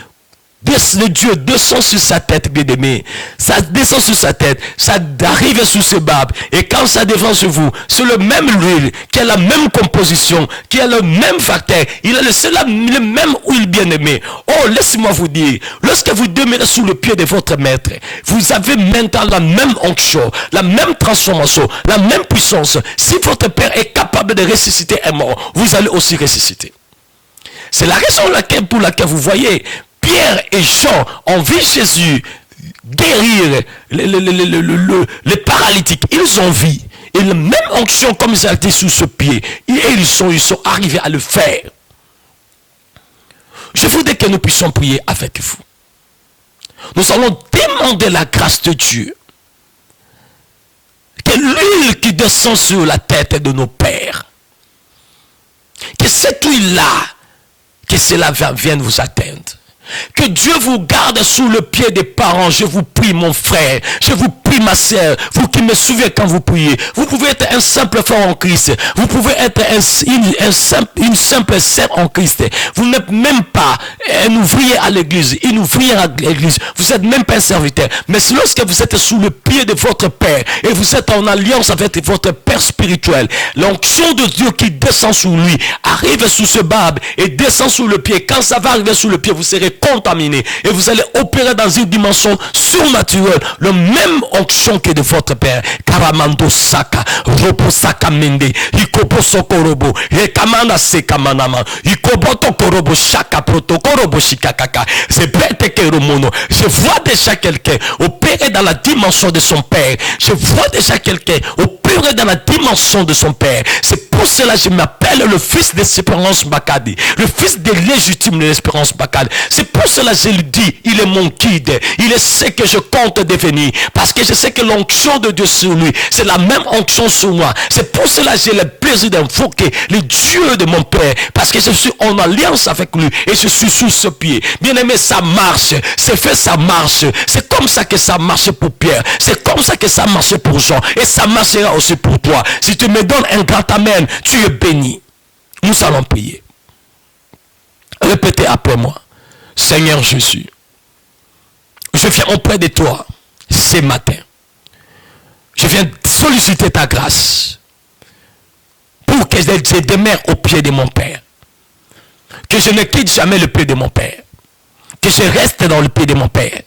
de Dieu descend sur sa tête, bien aimé. Ça descend sur sa tête, ça arrive sous ce barbe. Et quand ça descend sur vous, c'est le même huile, qui a la même composition, qui a le même facteur. Il a le même huile, bien aimé. Oh, laissez-moi vous dire, lorsque vous demeurez sous le pied de votre maître, vous avez maintenant la même onction, la même transformation, la même puissance. Si votre Père est capable de ressusciter un mort, vous allez aussi ressusciter. C'est la raison pour laquelle vous voyez Pierre et Jean ont vu Jésus guérir les paralytiques. Ils ont vu. Et la même onction comme ils étaient sous ce pied. Et ils sont arrivés à le faire. Je voudrais que nous puissions prier avec vous. Nous allons demander la grâce de Dieu. Que l'huile qui descend sur la tête de nos pères, que cette huile-là, que cela vienne vous atteindre. Que Dieu vous garde sous le pied des parents. Je vous prie, mon frère. Je vous prie, ma sœur. Vous qui me suivez quand vous priez. Vous pouvez être un simple frère en Christ. Vous pouvez être une simple sœur en Christ. Vous n'êtes même pas un ouvrier à l'église. Une ouvrière à l'église. Vous n'êtes même pas un serviteur. Mais lorsque vous êtes sous le pied de votre Père et vous êtes en alliance avec votre Père spirituel, l'onction de Dieu qui descend sur lui arrive sous ce barbe et descend sous le pied. Quand ça va arriver sous le pied, vous serez contaminer. Et vous allez opérer dans une dimension surnaturelle. Le même onction que de votre Père. Karamando Saka, Robo Saka Mende, Ikobo Sokorobo, Rekamana Sekamanama, Ikoboto Korobo Shaka Protokorobo Shikakaka. C'est bête que Romono. Je vois déjà quelqu'un opérer dans la dimension de son Père. Je vois déjà quelqu'un opérer dans la dimension de son Père. C'est pour cela que je m'appelle le fils d'Espérance Bakadi, le fils de légitime de l'Espérance Bakadi. C'est pour cela que je lui dis, il est mon guide. Il est ce que je compte devenir. Parce que je sais que l'onction de Dieu sur lui, c'est la même onction sur moi. C'est pour cela que j'ai le plaisir d'invoquer le Dieu de mon Père. Parce que je suis en alliance avec lui et je suis sous ce pied. Bien aimé, ça marche. C'est fait, ça marche. C'est comme ça que ça marche pour Pierre. C'est comme ça que ça marche pour Jean. Et ça marchera aussi pour toi. Si tu me donnes un grand amen, tu es béni. Nous allons prier. Répétez après moi. Seigneur Jésus, je viens auprès de toi ce matin. Je viens solliciter ta grâce pour que je demeure au pied de mon Père. Que je ne quitte jamais le pied de mon Père. Que je reste dans le pied de mon Père.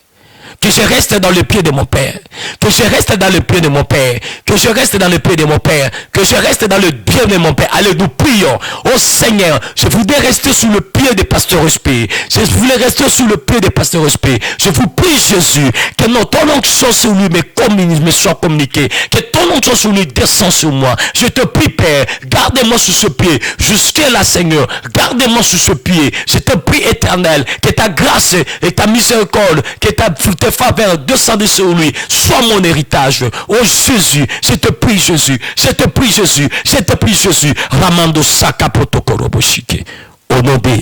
Que je reste dans le pied de mon Père. Que je reste dans le pied de mon Père. Que je reste dans le pied de mon Père. Que je reste dans le pied de mon Père. Allez, nous prions. Oh Seigneur, je voudrais rester sous le pied des pasteurs respect. Je voulais rester sous le pied des pasteurs respect. Je vous prie, Jésus, que ton onction sur lui me soit communiqué. Que ton onction sur lui descend sur moi. Je te prie, Père, garde-moi sur ce pied. Jusqu'à là, Seigneur, garde-moi sur ce pied. Je te prie, Éternel, que ta grâce et ta miséricorde, que ta faveur descendue sur lui, soit mon héritage. Oh Jésus, je te prie, Jésus, je te prie, Jésus, je te prie, Jésus. Ramando Saka Protokoroboshike. Au nom de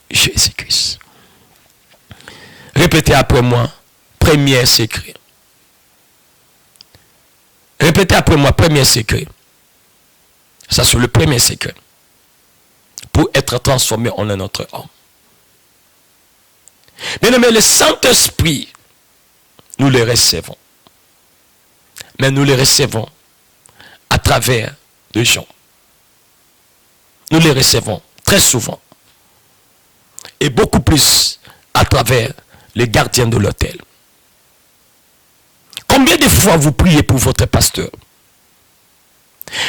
Jésus-Christ. Répétez après moi, premier secret. Répétez après moi, premier secret. Ça, c'est le premier secret. Pour être transformé en un autre homme. Bien aimé, le Saint-Esprit, nous le recevons. Mais nous le recevons à travers les gens. Nous les recevons très souvent. Et beaucoup plus à travers les gardiens de l'autel. Combien de fois vous priez pour votre pasteur?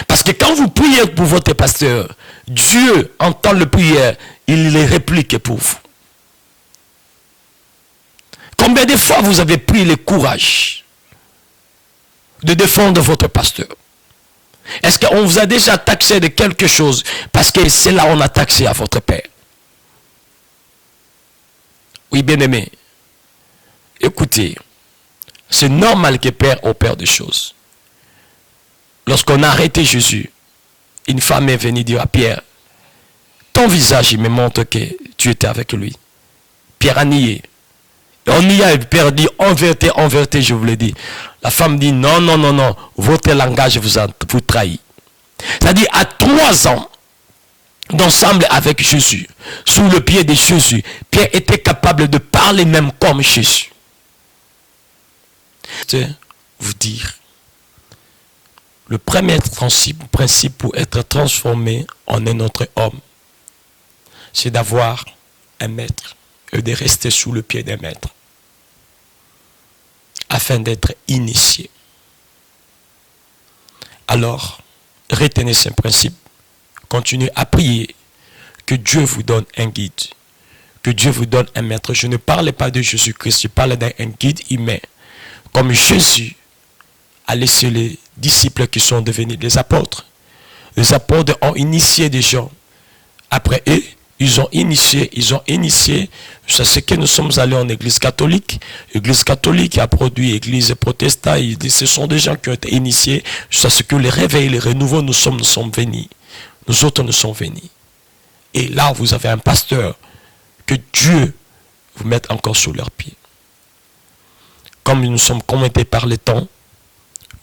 Parce que quand vous priez pour votre pasteur, Dieu entend le prière, il les réplique pour vous. Combien de fois vous avez pris le courage de défendre votre pasteur? Est-ce qu'on vous a déjà taxé de quelque chose? Parce que c'est là on a taxé à votre père. Oui, bien aimé. Écoutez, c'est normal que Père opère des choses. Lorsqu'on a arrêté Jésus, une femme est venue dire à Pierre, ton visage il me montre que tu étais avec lui. Pierre a nié. Et on y a, et Pierre dit, en vérité, je vous l'ai dit. La femme dit, non, votre langage vous trahit. C'est-à-dire, à 3 ans, d'ensemble avec Jésus, sous le pied de Jésus, Pierre était capable de parler même comme Jésus. C'est vous dire, le premier principe pour être transformé en un autre homme, c'est d'avoir un maître et de rester sous le pied d'un maître afin d'être initié. Alors, retenez ce principe, continuez à prier, que Dieu vous donne un guide, que Dieu vous donne un maître. Je ne parle pas de Jésus-Christ, je parle d'un guide humain, comme Jésus a laissé les disciples qui sont devenus des apôtres. Les apôtres ont initié des gens. Après eux, ils ont initié, c'est ce que nous sommes allés en église catholique. L'église catholique a produit l'église protestante. Ce sont des gens qui ont été initiés. C'est ce que les réveils, les renouveaux, nous sommes venus. Nous autres, nous sommes venus. Et là, vous avez un pasteur que Dieu vous mette encore sous leurs pieds. Comme nous sommes commentés par le temps,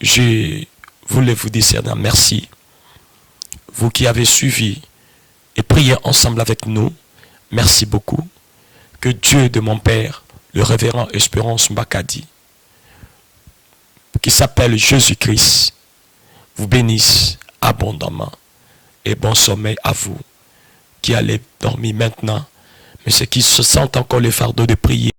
je voulais vous dire merci. Vous qui avez suivi et prié ensemble avec nous, merci beaucoup. Que Dieu de mon Père, le révérend Espérance Bakadi, qui s'appelle Jésus-Christ, vous bénisse abondamment. Et bon sommeil à vous qui allez dormir maintenant. Mais ceux qui se sentent encore le fardeau de prier,